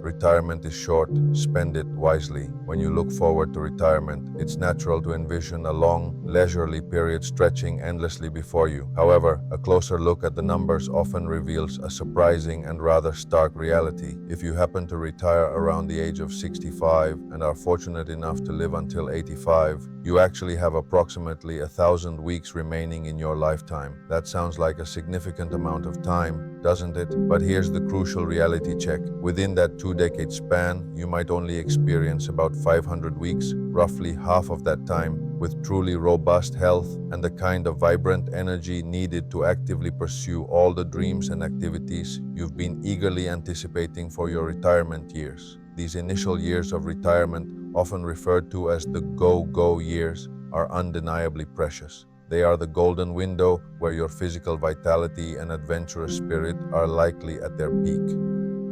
Retirement is short, spend it wisely. When you look forward to retirement, it's natural to envision a long, leisurely period stretching endlessly before you. However, a closer look at the numbers often reveals a surprising and rather stark reality. If you happen to retire around the age of 65 and are fortunate enough to live until 85, you actually have approximately 1,000 weeks remaining in your lifetime. That sounds like a significant amount of time, doesn't it? But here's the crucial reality check. Within that two-decade span, you might only experience about 500 weeks, roughly half of that time, with truly robust health and the kind of vibrant energy needed to actively pursue all the dreams and activities you've been eagerly anticipating for your retirement years. These initial years of retirement, often referred to as the go-go years, are undeniably precious. They are the golden window where your physical vitality and adventurous spirit are likely at their peak.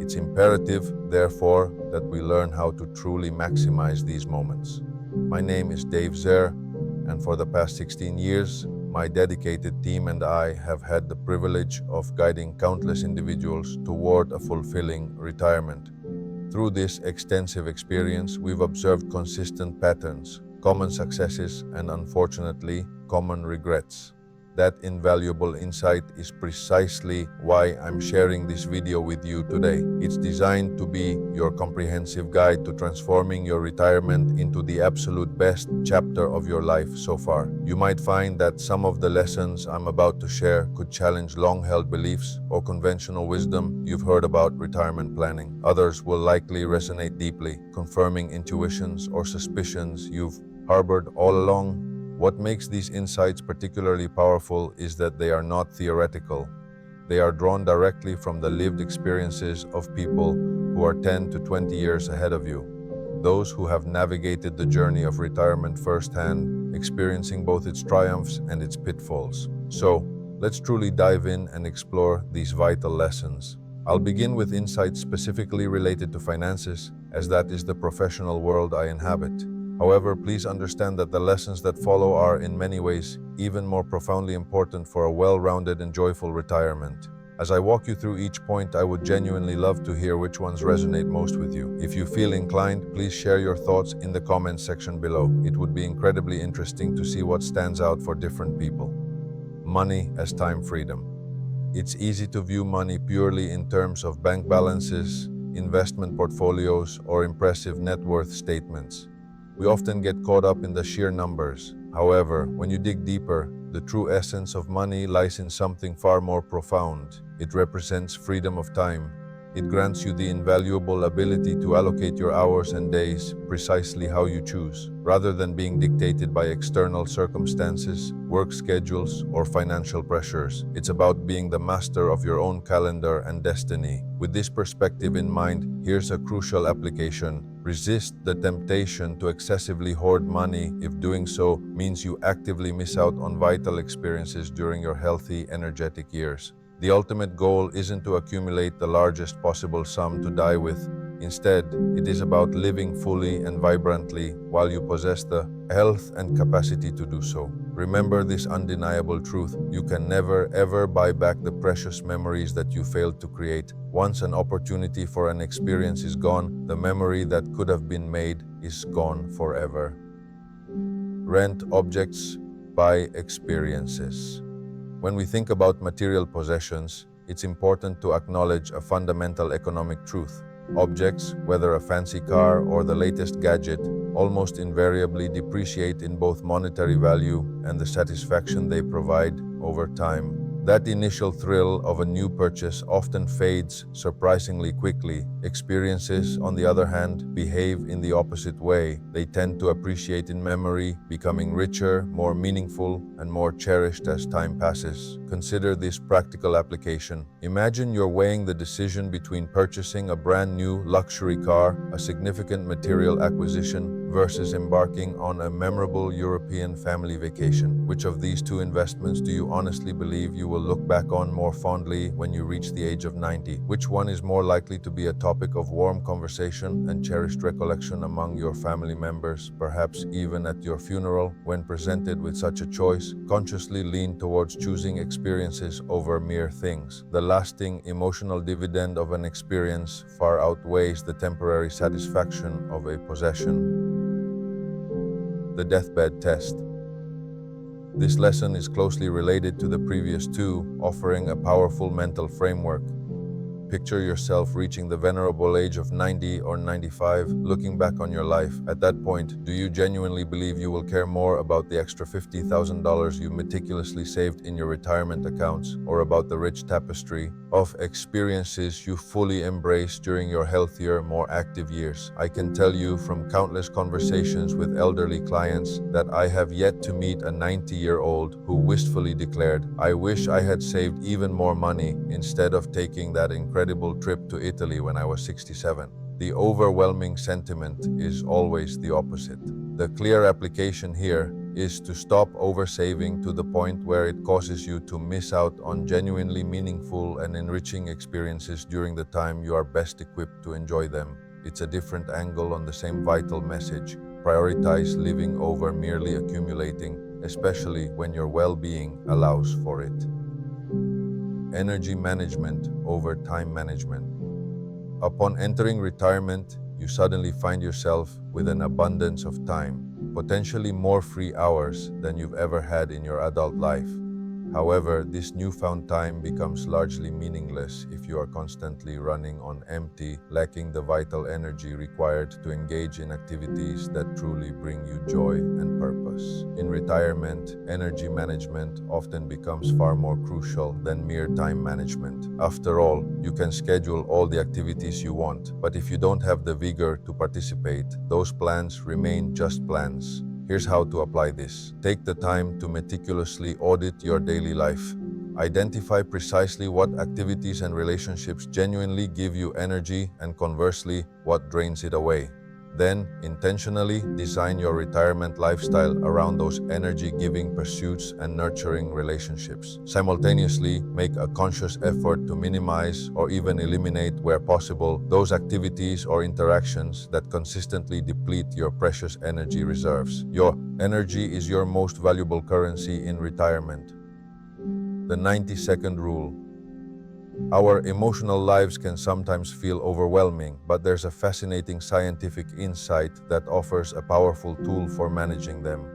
It's imperative, therefore, that we learn how to truly maximize these moments. My name is Dave Zer, and for the past 16 years, my dedicated team and I have had the privilege of guiding countless individuals toward a fulfilling retirement. Through this extensive experience, we've observed consistent patterns, common successes, and unfortunately, common regrets. That invaluable insight is precisely why I'm sharing this video with you today. It's designed to be your comprehensive guide to transforming your retirement into the absolute best chapter of your life so far. You might find that some of the lessons I'm about to share could challenge long-held beliefs or conventional wisdom you've heard about retirement planning. Others will likely resonate deeply, confirming intuitions or suspicions you've harbored all along. What makes these insights particularly powerful is that they are not theoretical. They are drawn directly from the lived experiences of people who are 10 to 20 years ahead of you. Those who have navigated the journey of retirement firsthand, experiencing both its triumphs and its pitfalls. So, let's truly dive in and explore these vital lessons. I'll begin with insights specifically related to finances, as that is the professional world I inhabit. However, please understand that the lessons that follow are, in many ways, even more profoundly important for a well-rounded and joyful retirement. As I walk you through each point, I would genuinely love to hear which ones resonate most with you. If you feel inclined, please share your thoughts in the comments section below. It would be incredibly interesting to see what stands out for different people. Money as time freedom. It's easy to view money purely in terms of bank balances, investment portfolios, or impressive net worth statements. We often get caught up in the sheer numbers. However, when you dig deeper, the true essence of money lies in something far more profound. It represents freedom of time. It grants you the invaluable ability to allocate your hours and days precisely how you choose, rather than being dictated by external circumstances, work schedules, or financial pressures. It's about being the master of your own calendar and destiny. With this perspective in mind, here's a crucial application. Resist the temptation to excessively hoard money if doing so means you actively miss out on vital experiences during your healthy, energetic years. The ultimate goal isn't to accumulate the largest possible sum to die with. Instead, it is about living fully and vibrantly while you possess the health and capacity to do so. Remember this undeniable truth: you can never ever buy back the precious memories that you failed to create. Once an opportunity for an experience is gone, the memory that could have been made is gone forever. Rent objects, buy experiences. When we think about material possessions, it's important to acknowledge a fundamental economic truth. Objects, whether a fancy car or the latest gadget, almost invariably depreciate in both monetary value and the satisfaction they provide over time. That initial thrill of a new purchase often fades surprisingly quickly. Experiences, on the other hand, behave in the opposite way. They tend to appreciate in memory, becoming richer, more meaningful, and more cherished as time passes. Consider this practical application. Imagine you're weighing the decision between purchasing a brand new luxury car, a significant material acquisition, versus embarking on a memorable European family vacation? Which of these two investments do you honestly believe you will look back on more fondly when you reach the age of 90? Which one is more likely to be a topic of warm conversation and cherished recollection among your family members, perhaps even at your funeral? When presented with such a choice, consciously lean towards choosing experiences over mere things. The lasting emotional dividend of an experience far outweighs the temporary satisfaction of a possession. The deathbed test. This lesson is closely related to the previous two, offering a powerful mental framework. Picture yourself reaching the venerable age of 90 or 95, looking back on your life. At that point, do you genuinely believe you will care more about the extra $50,000 you meticulously saved in your retirement accounts, or about the rich tapestry of experiences you fully embraced during your healthier, more active years? I can tell you from countless conversations with elderly clients that I have yet to meet a 90-year-old who wistfully declared, "I wish I had saved even more money instead of taking that incredible trip to Italy when I was 67. The overwhelming sentiment is always the opposite. The clear application here is to stop oversaving to the point where it causes you to miss out on genuinely meaningful and enriching experiences during the time you are best equipped to enjoy them. It's a different angle on the same vital message. Prioritize living over merely accumulating, especially when your well-being allows for it." Energy management over time management. Upon entering retirement, you suddenly find yourself with an abundance of time, potentially more free hours than you've ever had in your adult life. However, this newfound time becomes largely meaningless if you are constantly running on empty, lacking the vital energy required to engage in activities that truly bring you joy and purpose. In retirement, energy management often becomes far more crucial than mere time management. After all, you can schedule all the activities you want, but if you don't have the vigor to participate, those plans remain just plans. Here's how to apply this. Take the time to meticulously audit your daily life. Identify precisely what activities and relationships genuinely give you energy and conversely, what drains it away. Then, intentionally design your retirement lifestyle around those energy-giving pursuits and nurturing relationships. Simultaneously, make a conscious effort to minimize or even eliminate, where possible, those activities or interactions that consistently deplete your precious energy reserves. Your energy is your most valuable currency in retirement. The 90-second rule. Our emotional lives can sometimes feel overwhelming, but there's a fascinating scientific insight that offers a powerful tool for managing them.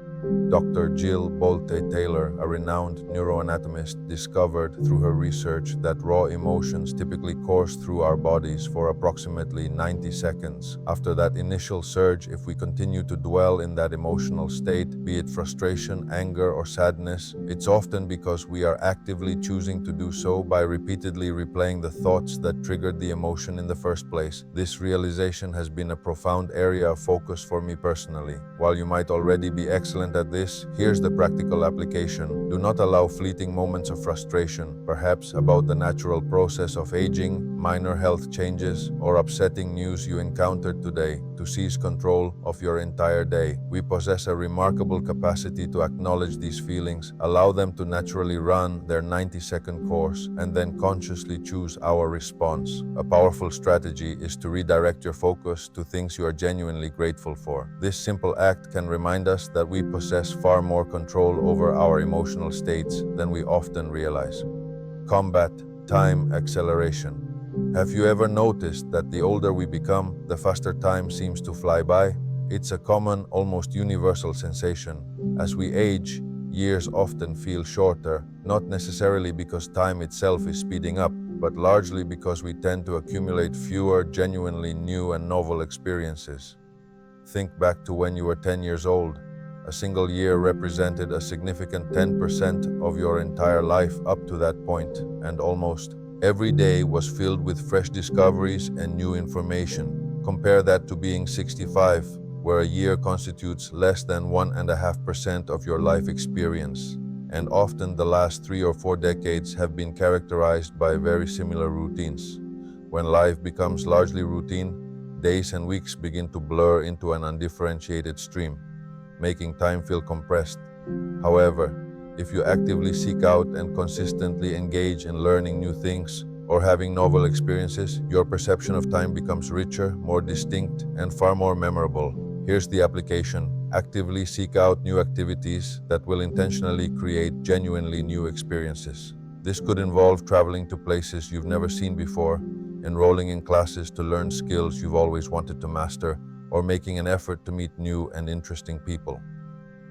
Dr. Jill Bolte Taylor, a renowned neuroanatomist, discovered through her research that raw emotions typically course through our bodies for approximately 90 seconds. After that initial surge, if we continue to dwell in that emotional state, be it frustration, anger, or sadness, it's often because we are actively choosing to do so by repeatedly replaying the thoughts that triggered the emotion in the first place. This realization has been a profound area of focus for me personally. While you might already be excellent at this, here's the practical application. Do not allow fleeting moments of frustration, perhaps about the natural process of aging, minor health changes, or upsetting news you encountered today, to seize control of your entire day. We possess a remarkable capacity to acknowledge these feelings, allow them to naturally run their 90-second course, and then consciously choose our response. A powerful strategy is to redirect your focus to things you are genuinely grateful for. This simple act can remind us that we possess far more control over our emotional states than we often realize. Combat time acceleration. Have you ever noticed that the older we become, the faster time seems to fly by? It's a common, almost universal sensation. As we age, years often feel shorter, not necessarily because time itself is speeding up, but largely because we tend to accumulate fewer genuinely new and novel experiences. Think back to when you were 10 years old. A single year represented a significant 10% of your entire life up to that point, and almost every day was filled with fresh discoveries and new information. Compare that to being 65, where a year constitutes less than 1.5% of your life experience, and often the last 3 or 4 decades have been characterized by very similar routines. When life becomes largely routine, days and weeks begin to blur into an undifferentiated stream, making time feel compressed. However, if you actively seek out and consistently engage in learning new things or having novel experiences, your perception of time becomes richer, more distinct, and far more memorable. Here's the application. Actively seek out new activities that will intentionally create genuinely new experiences. This could involve traveling to places you've never seen before, enrolling in classes to learn skills you've always wanted to master, or making an effort to meet new and interesting people.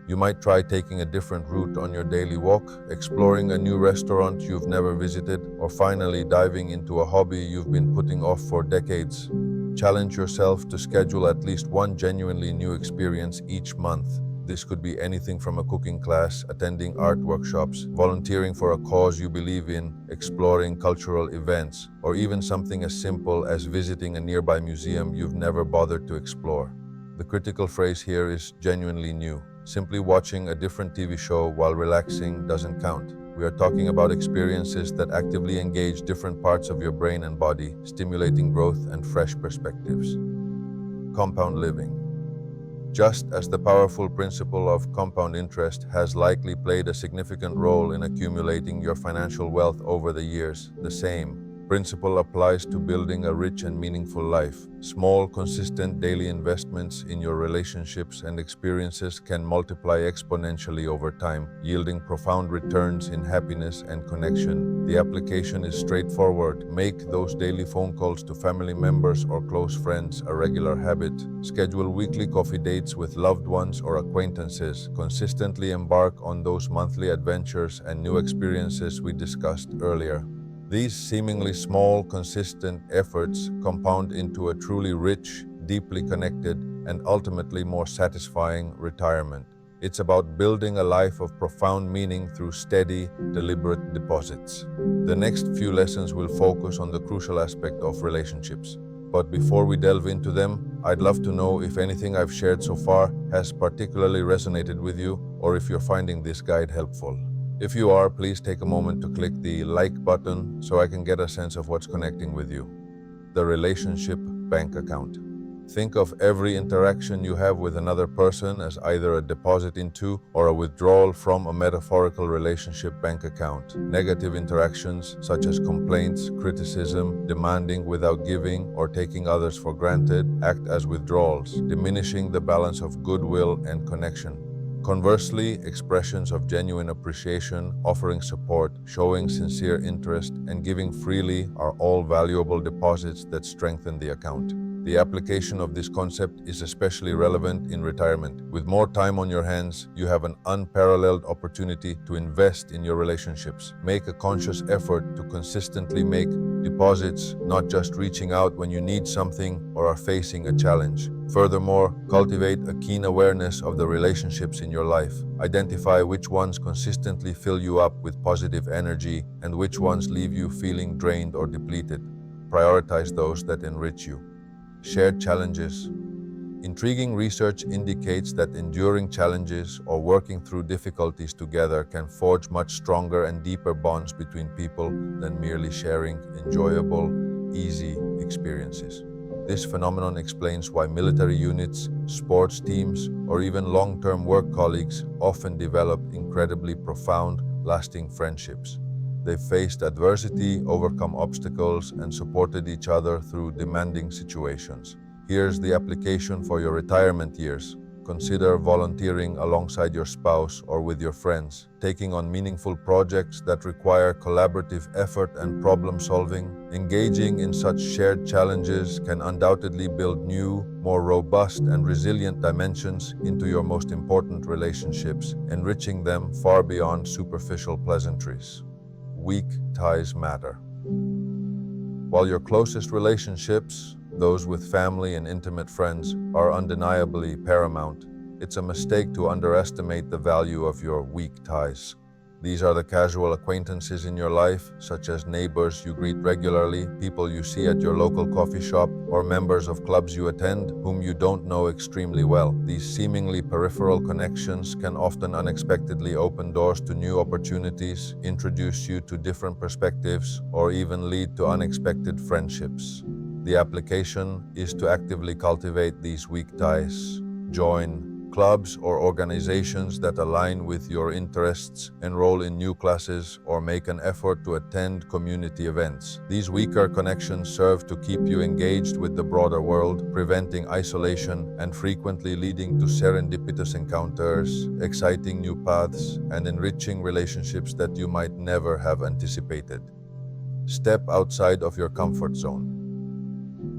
You might try taking a different route on your daily walk, exploring a new restaurant you've never visited, or finally diving into a hobby you've been putting off for decades. Challenge yourself to schedule at least one genuinely new experience each month. This could be anything from a cooking class, attending art workshops, volunteering for a cause you believe in, exploring cultural events, or even something as simple as visiting a nearby museum you've never bothered to explore. The critical phrase here is genuinely new. Simply watching a different TV show while relaxing doesn't count. We are talking about experiences that actively engage different parts of your brain and body, stimulating growth and fresh perspectives. Compound living. Just as the powerful principle of compound interest has likely played a significant role in accumulating your financial wealth over the years, the same principle applies to building a rich and meaningful life. Small, consistent daily investments in your relationships and experiences can multiply exponentially over time, yielding profound returns in happiness and connection. The application is straightforward. Make those daily phone calls to family members or close friends a regular habit. Schedule weekly coffee dates with loved ones or acquaintances. Consistently embark on those monthly adventures and new experiences we discussed earlier. These seemingly small, consistent efforts compound into a truly rich, deeply connected, and ultimately more satisfying retirement. It's about building a life of profound meaning through steady, deliberate deposits. The next few lessons will focus on the crucial aspect of relationships. But before we delve into them, I'd love to know if anything I've shared so far has particularly resonated with you, or if you're finding this guide helpful. If you are, please take a moment to click the like button so I can get a sense of what's connecting with you. The relationship bank account. Think of every interaction you have with another person as either a deposit into or a withdrawal from a metaphorical relationship bank account. Negative interactions such as complaints, criticism, demanding without giving, or taking others for granted act as withdrawals, diminishing the balance of goodwill and connection. Conversely, expressions of genuine appreciation, offering support, showing sincere interest, and giving freely are all valuable deposits that strengthen the account. The application of this concept is especially relevant in retirement. With more time on your hands, you have an unparalleled opportunity to invest in your relationships. Make a conscious effort to consistently make deposits, not just reaching out when you need something or are facing a challenge. Furthermore, cultivate a keen awareness of the relationships in your life. Identify which ones consistently fill you up with positive energy and which ones leave you feeling drained or depleted. Prioritize those that enrich you. Shared challenges. Intriguing research indicates that enduring challenges or working through difficulties together can forge much stronger and deeper bonds between people than merely sharing enjoyable, easy experiences. This phenomenon explains why military units, sports teams, or even long-term work colleagues often develop incredibly profound, lasting friendships. They've faced adversity, overcome obstacles, and supported each other through demanding situations. Here's the application for your retirement years. Consider volunteering alongside your spouse or with your friends, taking on meaningful projects that require collaborative effort and problem solving. Engaging in such shared challenges can undoubtedly build new, more robust and resilient dimensions into your most important relationships, enriching them far beyond superficial pleasantries. Weak ties matter. While your closest relationships, those with family and intimate friends, are undeniably paramount, it's a mistake to underestimate the value of your weak ties. These are the casual acquaintances in your life, such as neighbors you greet regularly, people you see at your local coffee shop, or members of clubs you attend whom you don't know extremely well. These seemingly peripheral connections can often unexpectedly open doors to new opportunities, introduce you to different perspectives, or even lead to unexpected friendships. The application is to actively cultivate these weak ties. Join clubs or organizations that align with your interests, enroll in new classes, or make an effort to attend community events. These weaker connections serve to keep you engaged with the broader world, preventing isolation and frequently leading to serendipitous encounters, exciting new paths, and enriching relationships that you might never have anticipated. Step outside of your comfort zone.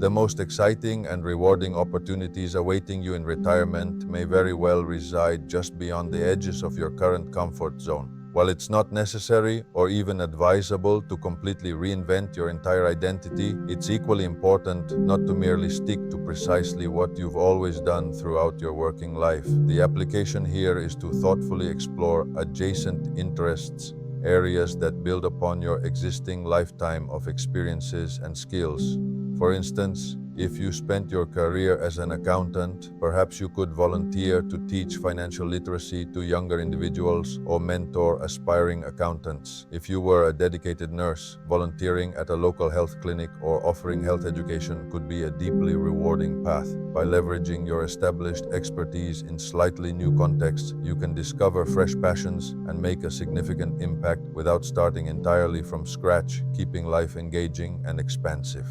The most exciting and rewarding opportunities awaiting you in retirement may very well reside just beyond the edges of your current comfort zone. While it's not necessary or even advisable to completely reinvent your entire identity, it's equally important not to merely stick to precisely what you've always done throughout your working life. The application here is to thoughtfully explore adjacent interests, areas that build upon your existing lifetime of experiences and skills. For instance, if you spent your career as an accountant, perhaps you could volunteer to teach financial literacy to younger individuals or mentor aspiring accountants. If you were a dedicated nurse, volunteering at a local health clinic or offering health education could be a deeply rewarding path. By leveraging your established expertise in slightly new contexts, you can discover fresh passions and make a significant impact without starting entirely from scratch, keeping life engaging and expansive.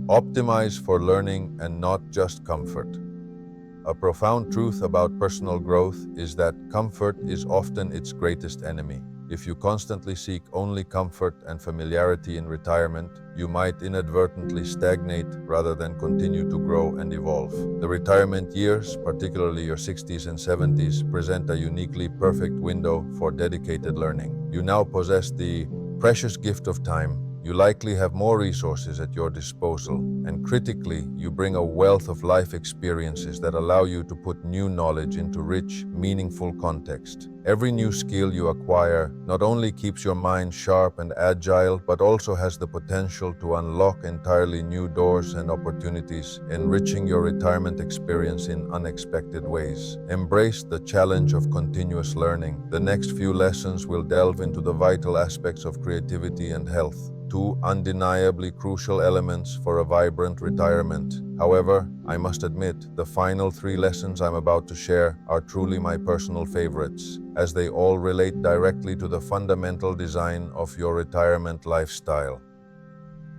Optimize for learning and not just comfort. A profound truth about personal growth is that comfort is often its greatest enemy. If you constantly seek only comfort and familiarity in retirement, you might inadvertently stagnate rather than continue to grow and evolve. The retirement years, particularly your 60s and 70s, present a uniquely perfect window for dedicated learning. You now possess the precious gift of time. You likely have more resources at your disposal, and critically, you bring a wealth of life experiences that allow you to put new knowledge into rich, meaningful context. Every new skill you acquire not only keeps your mind sharp and agile, but also has the potential to unlock entirely new doors and opportunities, enriching your retirement experience in unexpected ways. Embrace the challenge of continuous learning. The next few lessons will delve into the vital aspects of creativity and health, two undeniably crucial elements for a vibrant retirement. However, I must admit, the final three lessons I'm about to share are truly my personal favorites, as they all relate directly to the fundamental design of your retirement lifestyle.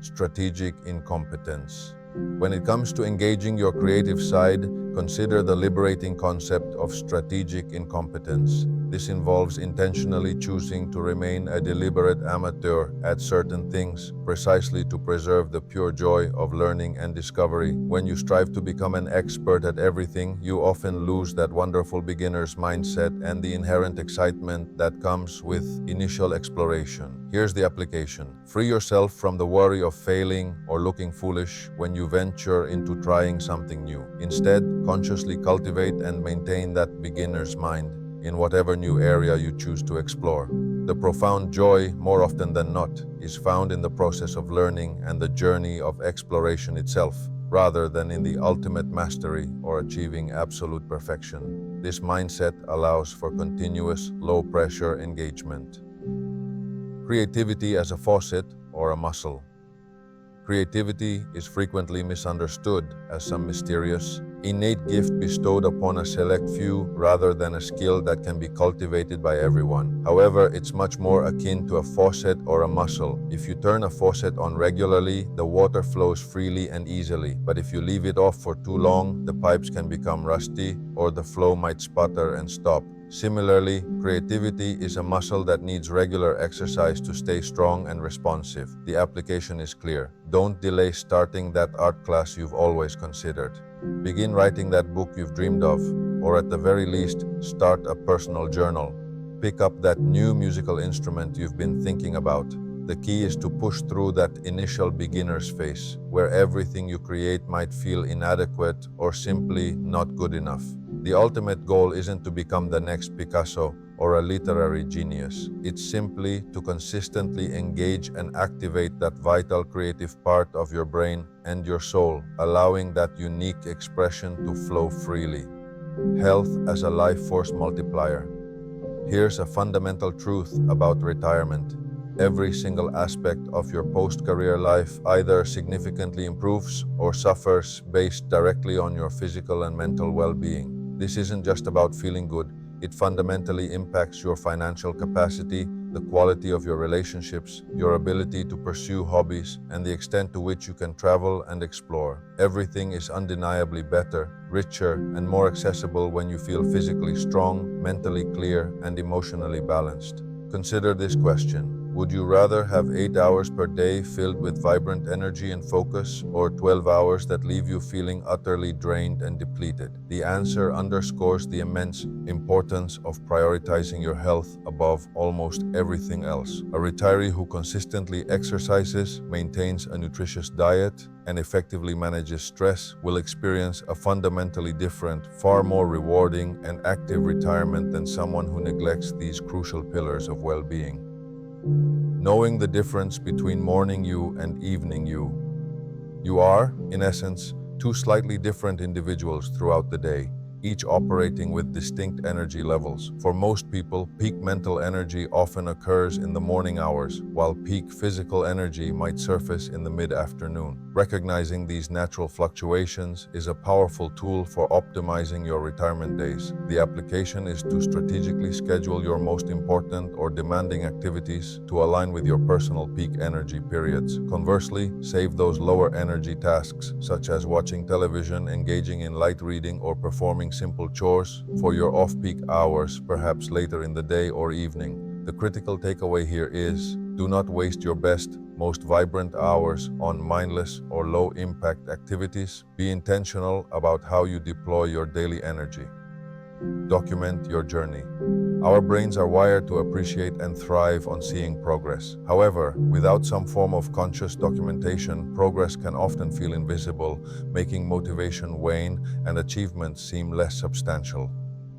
Strategic incompetence. When it comes to engaging your creative side, consider the liberating concept of strategic incompetence. This involves intentionally choosing to remain a deliberate amateur at certain things, precisely to preserve the pure joy of learning and discovery. When you strive to become an expert at everything, you often lose that wonderful beginner's mindset and the inherent excitement that comes with initial exploration. Here's the application. Free yourself from the worry of failing or looking foolish when you venture into trying something new. Instead, consciously cultivate and maintain that beginner's mind in whatever new area you choose to explore. The profound joy, more often than not, is found in the process of learning and the journey of exploration itself, rather than in the ultimate mastery or achieving absolute perfection. This mindset allows for continuous, low-pressure engagement. Creativity as a faucet or a muscle. Creativity is frequently misunderstood as some mysterious, innate gift bestowed upon a select few rather than a skill that can be cultivated by everyone. However, it's much more akin to a faucet or a muscle. If you turn a faucet on regularly, the water flows freely and easily. But if you leave it off for too long, the pipes can become rusty or the flow might sputter and stop. Similarly, creativity is a muscle that needs regular exercise to stay strong and responsive. The application is clear. Don't delay starting that art class you've always considered. Begin writing that book you've dreamed of, or at the very least, start a personal journal. Pick up that new musical instrument you've been thinking about. The key is to push through that initial beginner's phase, where everything you create might feel inadequate or simply not good enough. The ultimate goal isn't to become the next Picasso or a literary genius. It's simply to consistently engage and activate that vital creative part of your brain and your soul, allowing that unique expression to flow freely. Health as a life force multiplier. Here's a fundamental truth about retirement. Every single aspect of your post-career life either significantly improves or suffers based directly on your physical and mental well-being. This isn't just about feeling good, it fundamentally impacts your financial capacity, the quality of your relationships, your ability to pursue hobbies, and the extent to which you can travel and explore. Everything is undeniably better, richer, and more accessible when you feel physically strong, mentally clear, and emotionally balanced. Consider this question. Would you rather have 8 hours per day filled with vibrant energy and focus, or 12 hours that leave you feeling utterly drained and depleted? The answer underscores the immense importance of prioritizing your health above almost everything else. A retiree who consistently exercises, maintains a nutritious diet, and effectively manages stress will experience a fundamentally different, far more rewarding and active retirement than someone who neglects these crucial pillars of well-being. Knowing the difference between morning you and evening you. You are, in essence, two slightly different individuals throughout the day, each operating with distinct energy levels. For most people, peak mental energy often occurs in the morning hours, while peak physical energy might surface in the mid-afternoon. Recognizing these natural fluctuations is a powerful tool for optimizing your retirement days. The application is to strategically schedule your most important or demanding activities to align with your personal peak energy periods. Conversely, save those lower energy tasks, such as watching television, engaging in light reading, or performing simple chores for your off-peak hours, perhaps later in the day or evening. The critical takeaway here is, do not waste your best, most vibrant hours on mindless or low-impact activities. Be intentional about how you deploy your daily energy. Document your journey. Our brains are wired to appreciate and thrive on seeing progress. However, without some form of conscious documentation, progress can often feel invisible, making motivation wane and achievements seem less substantial.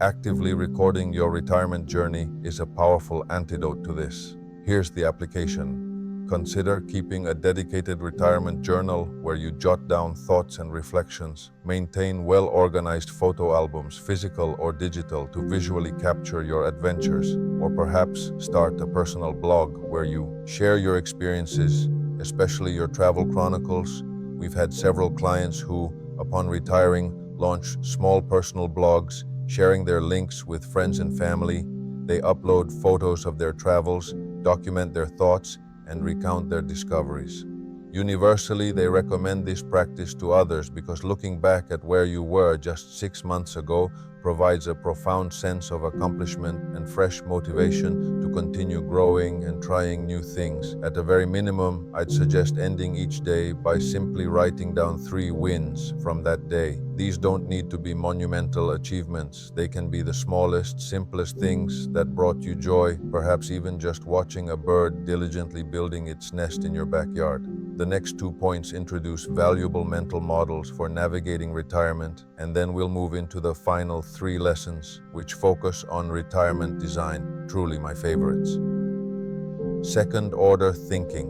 Actively recording your retirement journey is a powerful antidote to this. Here's the application. Consider keeping a dedicated retirement journal where you jot down thoughts and reflections. Maintain well-organized photo albums, physical or digital, to visually capture your adventures. Or perhaps start a personal blog where you share your experiences, especially your travel chronicles. We've had several clients who, upon retiring, launch small personal blogs, sharing their links with friends and family. They upload photos of their travels, document their thoughts, and recount their discoveries. Universally, they recommend this practice to others because looking back at where you were just 6 months ago provides a profound sense of accomplishment and fresh motivation to continue growing and trying new things. At a very minimum, I'd suggest ending each day by simply writing down 3 wins from that day. These don't need to be monumental achievements. They can be the smallest, simplest things that brought you joy, perhaps even just watching a bird diligently building its nest in your backyard. The next 2 points introduce valuable mental models for navigating retirement, and then we'll move into the final 3 lessons, which focus on retirement design, truly my favorites. Second-order thinking.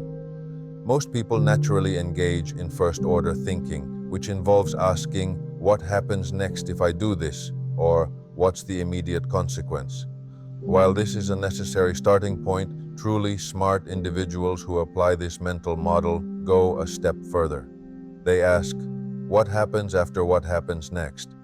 Most people naturally engage in first-order thinking, which involves asking, what happens next if I do this? Or, what's the immediate consequence? While this is a necessary starting point, truly smart individuals who apply this mental model go a step further. They ask, what happens after what happens next?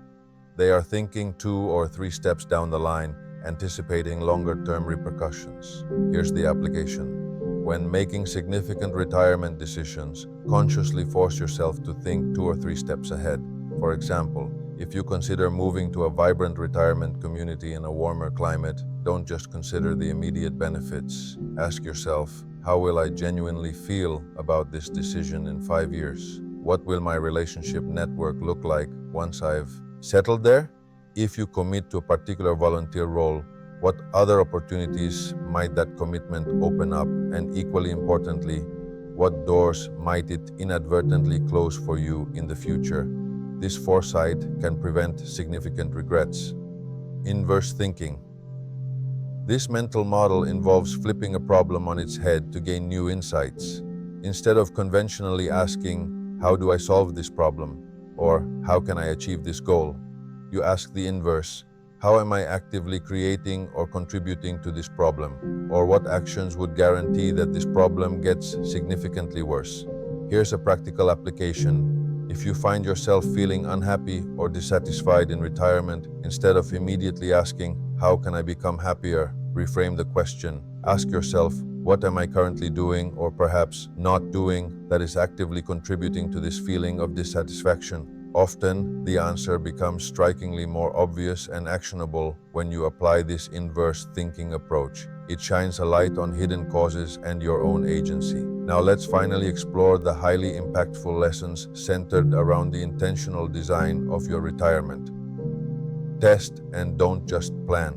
They are thinking 2 or 3 steps down the line, anticipating longer-term repercussions. Here's the application. When making significant retirement decisions, consciously force yourself to think 2 or 3 steps ahead. For example, if you consider moving to a vibrant retirement community in a warmer climate, don't just consider the immediate benefits. Ask yourself, how will I genuinely feel about this decision in 5 years? What will my relationship network look like once I've settled there? If you commit to a particular volunteer role, what other opportunities might that commitment open up? And equally importantly, what doors might it inadvertently close for you in the future? This foresight can prevent significant regrets. Inverse thinking. This mental model involves flipping a problem on its head to gain new insights. Instead of conventionally asking, how do I solve this problem? Or how can I achieve this goal? You ask the inverse, How am I actively creating or contributing to this problem? Or what actions would guarantee that this problem gets significantly worse? Here's a practical application. If you find yourself feeling unhappy or dissatisfied in retirement, instead of immediately asking, "How can I become happier?" reframe the question. Ask yourself, what am I currently doing or perhaps not doing that is actively contributing to this feeling of dissatisfaction? Often, the answer becomes strikingly more obvious and actionable when you apply this inverse thinking approach. It shines a light on hidden causes and your own agency. Now let's finally explore the highly impactful lessons centered around the intentional design of your retirement. Test and don't just plan.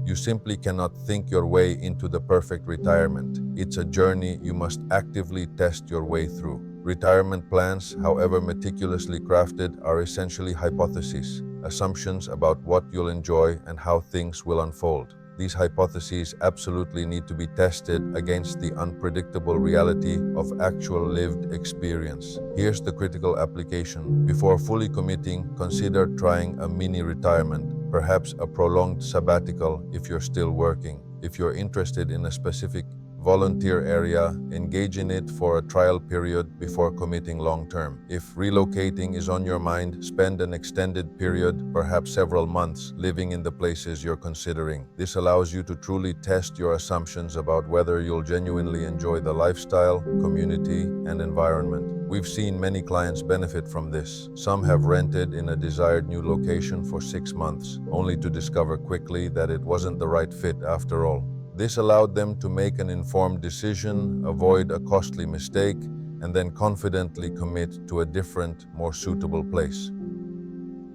You simply cannot think your way into the perfect retirement. It's a journey you must actively test your way through. Retirement plans, however meticulously crafted, are essentially hypotheses, assumptions about what you'll enjoy and how things will unfold. These hypotheses absolutely need to be tested against the unpredictable reality of actual lived experience. Here's the critical application. Before fully committing, consider trying a mini retirement, perhaps a prolonged sabbatical if you're still working. If you're interested in a specific volunteer area, engage in it for a trial period before committing long-term. If relocating is on your mind, spend an extended period, perhaps several months, living in the places you're considering. This allows you to truly test your assumptions about whether you'll genuinely enjoy the lifestyle, community, and environment. We've seen many clients benefit from this. Some have rented in a desired new location for 6 months, only to discover quickly that it wasn't the right fit after all. This allowed them to make an informed decision, avoid a costly mistake, and then confidently commit to a different, more suitable place.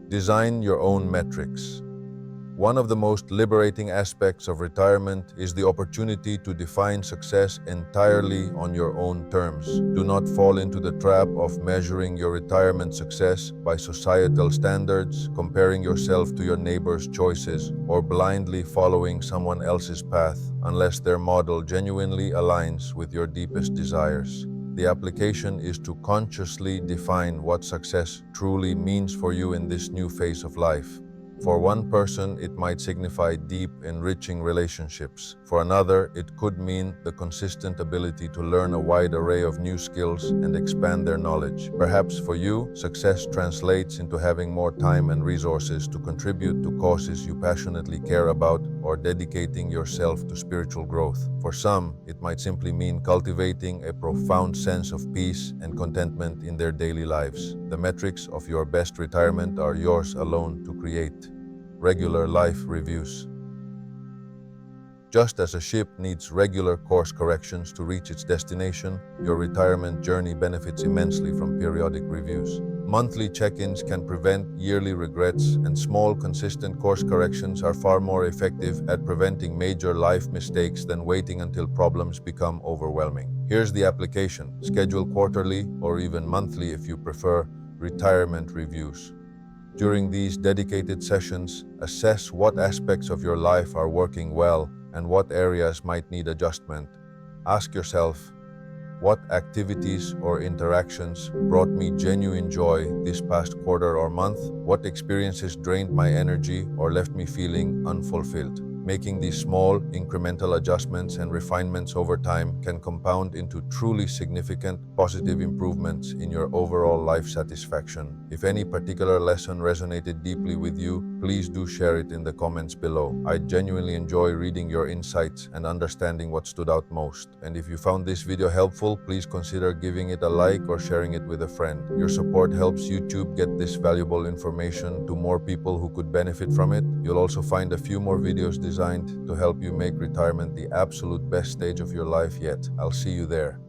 Design your own metrics. One of the most liberating aspects of retirement is the opportunity to define success entirely on your own terms. Do not fall into the trap of measuring your retirement success by societal standards, comparing yourself to your neighbor's choices, or blindly following someone else's path unless their model genuinely aligns with your deepest desires. The application is to consciously define what success truly means for you in this new phase of life. For one person, it might signify deep, enriching relationships. For another, it could mean the consistent ability to learn a wide array of new skills and expand their knowledge. Perhaps for you, success translates into having more time and resources to contribute to causes you passionately care about or dedicating yourself to spiritual growth. For some, it might simply mean cultivating a profound sense of peace and contentment in their daily lives. The metrics of your best retirement are yours alone to create. Regular life reviews. Just as a ship needs regular course corrections to reach its destination, your retirement journey benefits immensely from periodic reviews. Monthly check-ins can prevent yearly regrets, and small, consistent course corrections are far more effective at preventing major life mistakes than waiting until problems become overwhelming. Here's the application. Schedule quarterly, or even monthly if you prefer, retirement reviews. During these dedicated sessions, assess what aspects of your life are working well and what areas might need adjustment. Ask yourself, what activities or interactions brought me genuine joy this past quarter or month? What experiences drained my energy or left me feeling unfulfilled? Making these small, incremental adjustments and refinements over time can compound into truly significant, positive improvements in your overall life satisfaction. If any particular lesson resonated deeply with you, please do share it in the comments below. I genuinely enjoy reading your insights and understanding what stood out most. And if you found this video helpful, please consider giving it a like or sharing it with a friend. Your support helps YouTube get this valuable information to more people who could benefit from it. You'll also find a few more videos designed to help you make retirement the absolute best stage of your life yet. I'll see you there.